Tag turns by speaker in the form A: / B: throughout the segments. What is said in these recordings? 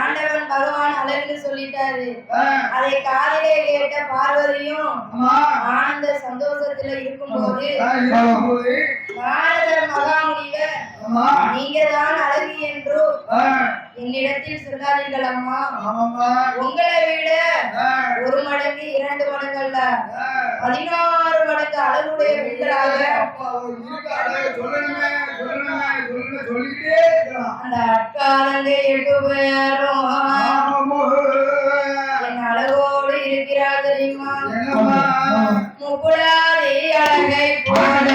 A: ஆண்டவன் பகவான் அழகுன்னு சொல்லிட்டாரு. அதை காதிலே கேட்ட பார்வதியும் ஆனந்த சந்தோஷத்துல இருக்கும்போது நாரதர் மகாமுனிவர் நீங்க தான் அழகு என்று என்னிடத்தில் சொன்னார்கள் அம்மா. உங்களை விட 1 மடங்கு 2 மடங்கு அல்ல 16 மடங்கு அழகுடைய பெண்களாக அந்த அக்காலங்க 8 பேரும் என் அழகோடு இருக்கிறார் தெரியுமா? முப்புடாதி அழகை போல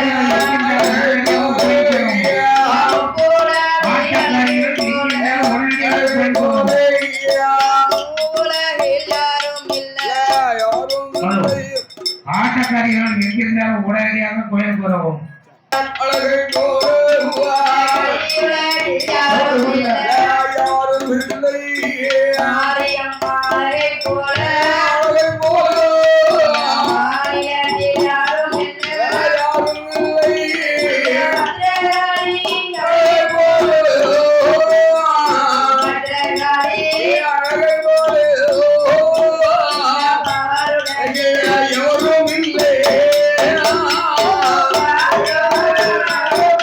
B: ஆட்டக்காரிகள் எங்கிருந்தாலும் உடனடியாக கோயில் போறவும்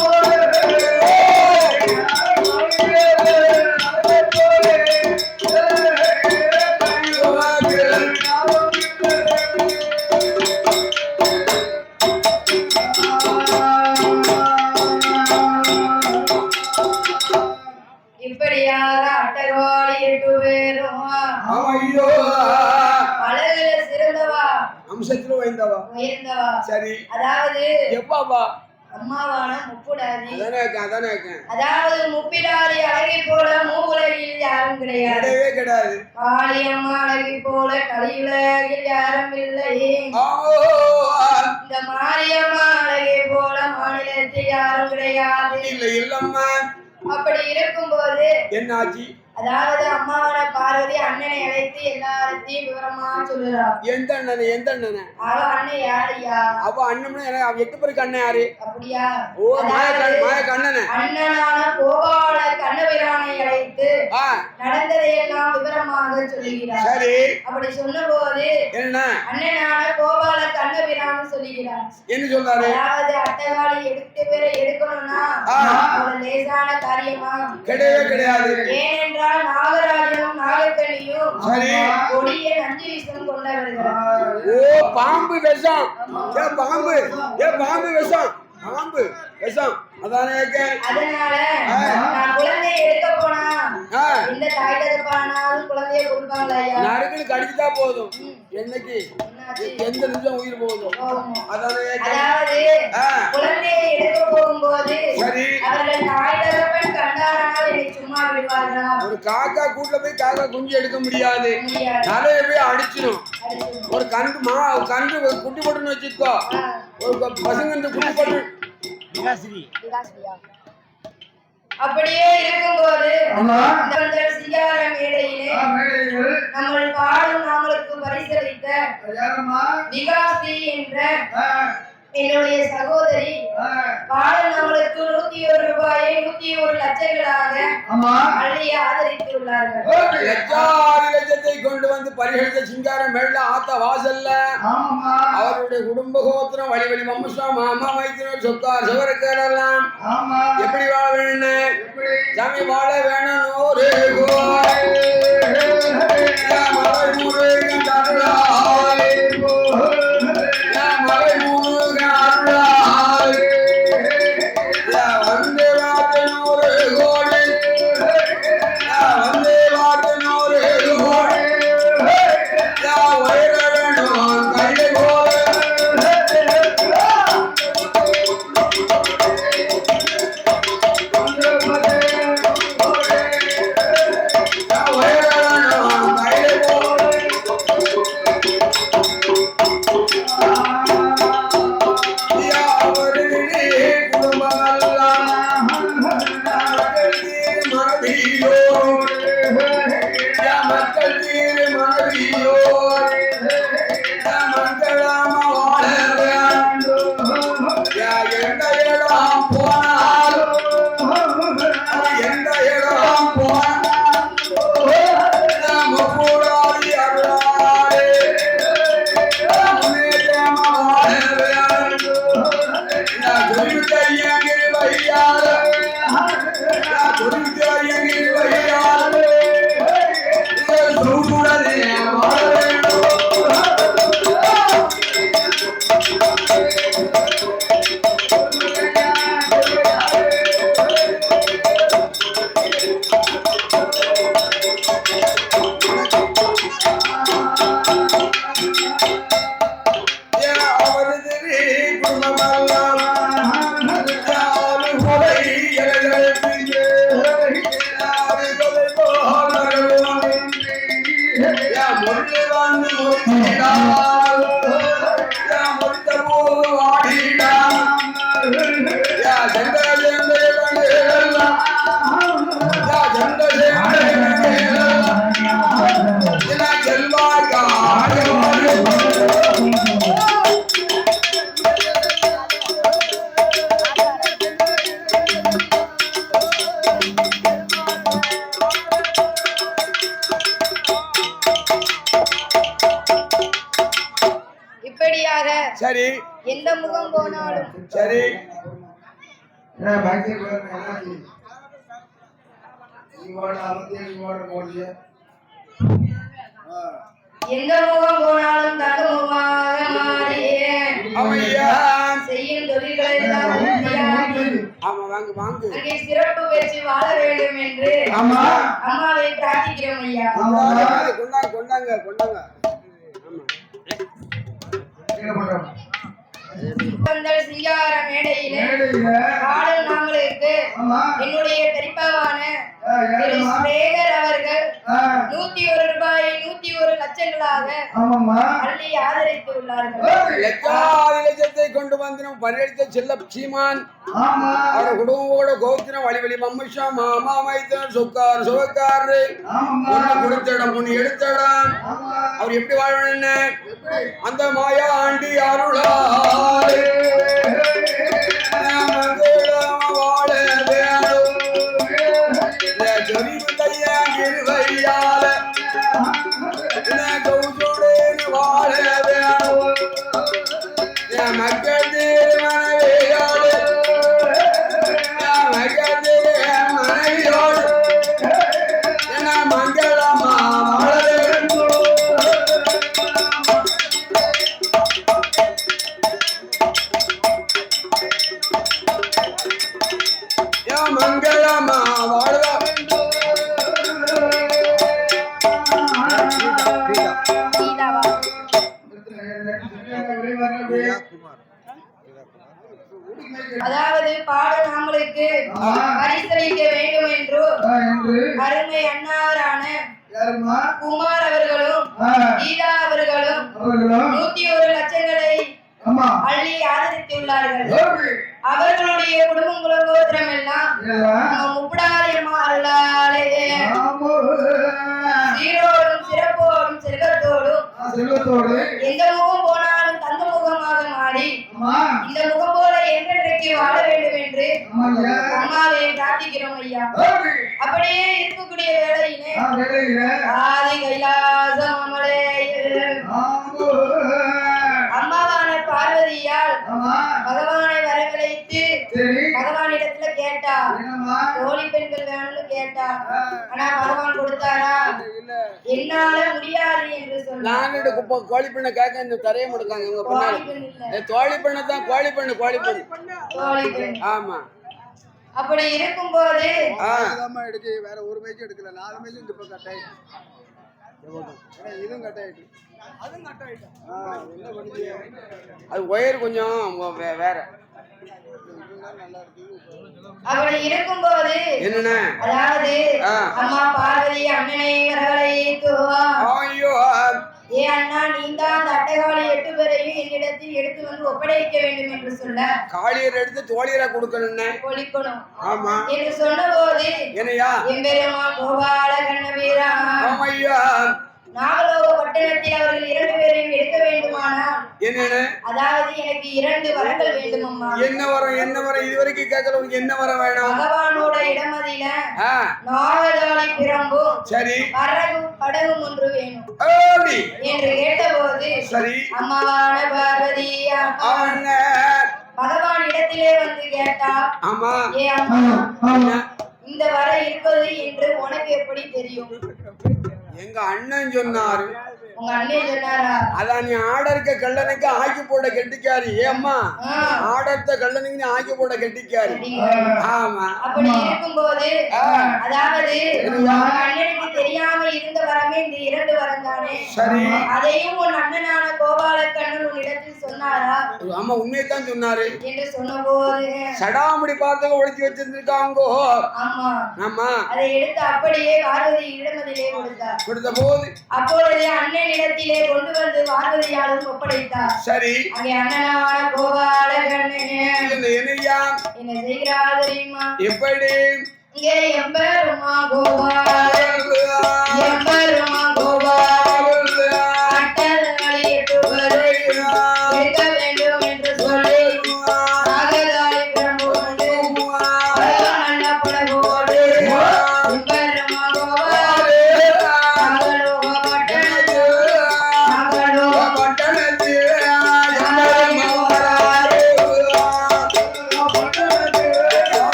A: Oh
C: ஐயோ
A: அழகுல சிறந்தவா
C: அம்சத்துல உயர்ந்தவா
A: உயர்ந்தவா
C: சரி
A: அதாவது
C: எப்பாப்பா
A: அம்மாவான முப்புடாதி
C: அதானே இருக்கேன்
A: அதாவது முப்பிடாதி அழகை போல மூவுலகில் யாரும் கிடையாது
C: கிடையவே கிடையாது
A: காளியம்மா அழகை போல கலியுலகில் யாரும் இல்லை இந்த மாரியம்மா அழகை போல மாநிலத்தில் யாரும் கிடையாது
C: இல்ல இல்லம்மா
A: அப்படி இருக்கும்போது
C: என்னாச்சு
A: அதாவது அம்மாவான பார்வதி அண்ணனை அழைத்து எல்லாத்தையும் விவரமா சொல்லுறா
C: எந்த அண்ணனை
A: அவ அண்ணன் யாரையா
C: அவ அண்ணன் அவ 8 பேருக்கு அண்ணன் யாரு
A: அப்படியா
C: ஓ மாய கண்ணனை
A: அண்ணனான கோபால கண்ணபிரானை அழைத்து நடந்ததையெல்லாம் விவரமாக சொல்லுகிறார்
C: சரி
A: அப்படி சொன்னபோது
C: என்ன
A: அண்ணனான கோபால கண்ணபிரான் சொல்லுகிறார்
C: என்ன சொல்றாரு
A: அதாவது அட்டகாளி 8 பேரை எடுக்கணும்னா அது லேசான காரியமா
C: கிடையவே கிடையாது
A: ஏனென்றால் நாகராஜனும் நாகக்கண்ணியும்
C: சரி
A: கொடிய நஞ்சு விஷம் கொண்டவர்கள்
C: ஓ பாம்பு விஷம் பாம்பு விஷம் அதானே
A: அதனால நான் குழந்தையை எடுக்க போனா இந்த தாய் தகப்பானாலும் குழந்தைய கொடுப்பாங்களா
C: நறுக்குன்னு கடிச்சுட்டா போதும் என்னைக்கு எந்த நிமிஷம் உயிர் போதும்
A: அதாவது குழந்தையை எடுக்க போகும்போது அவர்கள் தாய் தகப்பன் கண்டாரானால் என்னை சும்மா விடுவார்களா
C: ஒரு காக்கா கூட்டுல போய் காக்கா குஞ்சு எடுக்க முடியாது நிறைய போய் அடிச்சிடும் ஒரு கன்று குட்டி போட்டுன்னு வச்சுக்கோ ஒரு பசங்க இந்த குட்டி போட்டு
A: அப்படியே இருக்கும்போது சிங்கார மேடையிலே நம்ம பாடும் நாமளுக்கு பரிசளித்த விகாசி என்ற என்னுடைய சகோதரி பாடம் நம்மளுக்கு 101 ரூபாயை 101 லட்சங்களாக அள்ளி ஆதரித்துள்ளார்கள்
C: லட்சத்தை கொண்டு வந்து பரிகரித்த சிங்காரம் மேல ஆத்த வாசல்ல அவருடைய குடும்ப கோத்திரம் வழி வழி வம்சம் மாமா வைத்தினர் சொத்தார் சுவரக்கெல்லாம் எப்படி வாழ வேணும் சாமி வாழ வேணும் 100 சரி
A: எந்த முகம் போனாலும்
C: சரி
A: எந்த முகம் போனாலும் தங்க முகமாக மாறியே செய்யும் தொழில்களை அங்கே சிறப்பு பெற்று வாழ வேண்டும் என்று அம்மாவை பிரார்த்திக்கிறோம் ஐயா.
C: கொண்டாங்க கொண்டாங்க
A: சிங்கார மேடையில பாடல் நாங்களுக்கு என்னுடைய பெரியப்பாவான திரு சேகர் அவர்கள் 101 ரூபாயை 101 லட்சங்களாக அள்ளி ஆதரித்து உள்ளார்கள்.
C: லட்சத்தை கொண்டு வந்து நம்ம பரிகரித்த செல்ல சீமான் அவர் குடும்பமோட கோத்திரம் வழி வழி மம்மிஷா மாமா மைத்தன் சொக்கார் சுவக்காரு கொடுத்த இடம் பொண்ணு எடுத்த இடம் அவர் எப்படி வாழ்வன அந்த மாயா ஆண்டி அருளாலே வாழ இருவையால கௌசோடு வாழ மக்கள் மனைவியோடு மக்கள் மனைவியோடு என மங்களமா மங்களமா வாழ்வ
A: அதாவது பாடல் நாங்களுக்கு பரிசளிக்க வேண்டும் என்று அருமை அன்னாரான குமார் அவர்களும் கீதா அவர்களும் 101 லட்சங்களை அள்ளி ஆதரித்துள்ளார்கள். அவர்களுடைய குடும்பங்களும் கோத்திரம் எல்லாம் முப்படாரியம்மா அருளாலே சீரோடும் சிறப்போடும் செல்வத்தோடும் எந்த முகம் போனாலும் தங்க முகமாக மாறி இந்த முகம் போல என்றென்றைக்கு வாழ வேண்டும் என்று அம்மாவை பிரார்த்திக்கிறோம் ஐயா. அப்படியே இருக்கக்கூடிய வேளையிலே ஆதி கைலாசம் அம்மாவான பார்வதியால் பகவானை வரவழைத்து பகவானிடத்துல கேட்டா தோழி பெண்கள் வேணும்னு கேட்டா. ஆனா பகவான் கொடுத்தாரா? என்னால முடியாது என்று சொன்னாங்க.
C: கோழி பெண்ணை கேட்க இந்த தரைய முடுக்காங்க தோழி பெண்ணை தான் கோழி பெண்ணு ஆமா.
A: அப்படி இருக்கும் போது
C: எடுத்து வேற ஒரு மேய்ச்சி எடுக்கல 4 மேய்ச்சி இந்த பக்கம் கட் ஆயிட்டு இதுவும் கட் ஆயிட்டு அது ஒயர் கொஞ்சம் வேற.
A: அப்படி இருக்கும்போது
C: என்ன
A: அதாவது அம்மா பார்வதி அண்ணனை வரவழைத்துவா.
C: ஐயோ
A: ஏ அண்ணா நீங்க அந்த அட்டைகாளி 8 பேரையும் என்னிடத்தில் எடுத்து வந்து ஒப்படைக்க வேண்டும் என்று சொல்ல
C: காளியர் எடுத்து தோழியரா கொடுக்கணும் ஆமா
A: என்று சொன்ன போது
C: என்னையா
A: எம்பெருமா கோபால கண்ணவீரா
C: ஐயா
A: நாகலோக பட்டணத்தில் அவர்கள் 2 பேரையும் எடுக்க வேண்டுமானால்
C: என்ன
A: அதாவது எனக்கு 2 வரங்கள் வேண்டும் அம்மா.
C: என்ன வரம் இதுவரைக்கும் கேட்கல உனக்கு என்ன வரம் வேணும்?
A: பகவானோட இடமதியில நாகதாளி பிரம்பும்
C: சரி
A: படகும் ஒன்று வேணும் என்று கேட்டபோது
C: சரி
A: அம்மாவான பார்வதி பகவான் இடத்திலே வந்து கேட்டா
C: ஆமா
A: ஏ அம்மா இந்த வர இருப்பது என்று உனக்கு எப்படி தெரியும்?
C: எங்க அண்ணன் சொன்னாரு.
A: உங்க அண்ணன் சொன்னாரா?
C: அதான் நீ ஆடர்க்க கல்லனுக்கு ஆக்கி போட கெட்டிக்காரி. ஏம்மா ஆடர்த்த கல்லனுக்கு நீ ஆக்கி போட கெட்டிக்காரி. ஆமா
A: அப்படி இருக்கும்போது அதாவது அண்ணனுக்கு தெரியாம இருந்த வரமே இந்த 2 வரம் தானே.
C: சரி
A: அதையும் உன் அண்ணனான கோபால கண்ணன் உன்னிடத்தில் சொன்னாரா?
C: ஆமா உண்மையத்தான் சொன்னாரு
A: என்று சொன்னபோது
C: சடாமுடி பார்த்தவங்க ஒழிச்சு வச்சிருந்திருக்காங்க.
A: ஆமா
C: ஆமா
A: அதை எடுத்து அப்படியே பார்வதி இடமதிலே கொடுத்த போது
C: அப்பொழுது
A: அண்ணன் இடத்திலே கொண்டு வந்து பார்வதியாலும் ஒப்படைத்தார்.
C: சரி
A: அங்கே அண்ணனான கோபால கண்ணன்
C: என்னையா
A: என்ன செய்கிறார் தெரியுமா?
C: எப்படி
A: இங்கே எம்பெருமா கோபால எம்பெருமா கோபால அட்டதங்களை 8 பேரை எடுக்க வேண்டும் என்று சொல்லி நாகதாளி பிரம்பு கொண்டு நல்ல படகோடு எம்பெருமா கோபால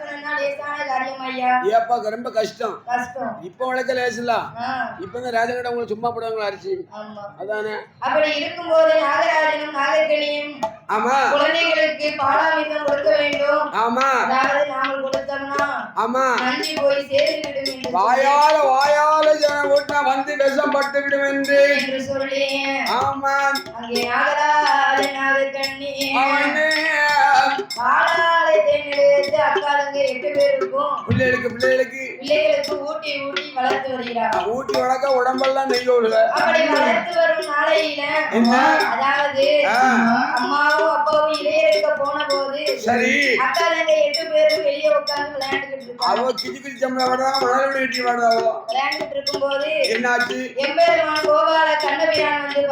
A: வளர்க்கணும்னா லேசான காரியம் ஐயா.
C: ஏப்பா ரொம்ப கஷ்டம்.
A: கஷ்டம்.
C: இப்ப வளர்க்க லேசுல.
A: ஆ,
C: இப்ப இந்த ராஜகிட்ட உங்களுக்கு சும்மா போடுவாங்களா அரிசி?
A: ஆமா.
C: அதானே.
A: அப்படி இருக்கும்போது நாகராஜனும் நாகக்கனியும்
C: ஆமா
A: குழந்தைகளுக்கு பாலாமிர்தம் கொடுக்க வேண்டும்.
C: ஆமா
A: அதாவது நாங்கள் கொடுத்தோம்னா
C: ஆமா.
A: நன்றி போய் சேர்ந்து விடும் என்று
C: வாயால ஓட்டினா வந்து விஷம் பட்டு விடும்
A: என்று சொல்லி
C: ஆமா.
A: அங்கே நாகராஜ நாகக்கண்ணி
C: அவனே
A: பாலாலை தேர்ந்தெடுத்து அக்காலங்க 8 பேருக்கும்
C: பிள்ளைகளுக்கு
A: பிள்ளைகளுக்கு ஊட்டி ஊட்டி வளர்த்து வருகிறார்.
C: ஊட்டி வளர்க்க உடம்பெல்லாம் நெய் ஓடுக.
A: அப்படி வளர்த்து வரும் நாளையில
C: என்ன?
A: அதாவது அம்மாவும் அப்பாவும் இளையருக்க போன போது
C: சரி
A: அக்காலங்க 8 பேரும் வெளியே உட்கார்ந்து விளையாண்டுகிட்டு இருக்காங்க.
C: அவ கிச்சி சம்பளம் வர்றா மணல் வெட்டி வாடாவோ
A: விளையாண்டுட்டு இருக்கும்போது
C: என்னாச்சு?
A: எம்பெருமான் கோபால கண்ணபிரான் வந்து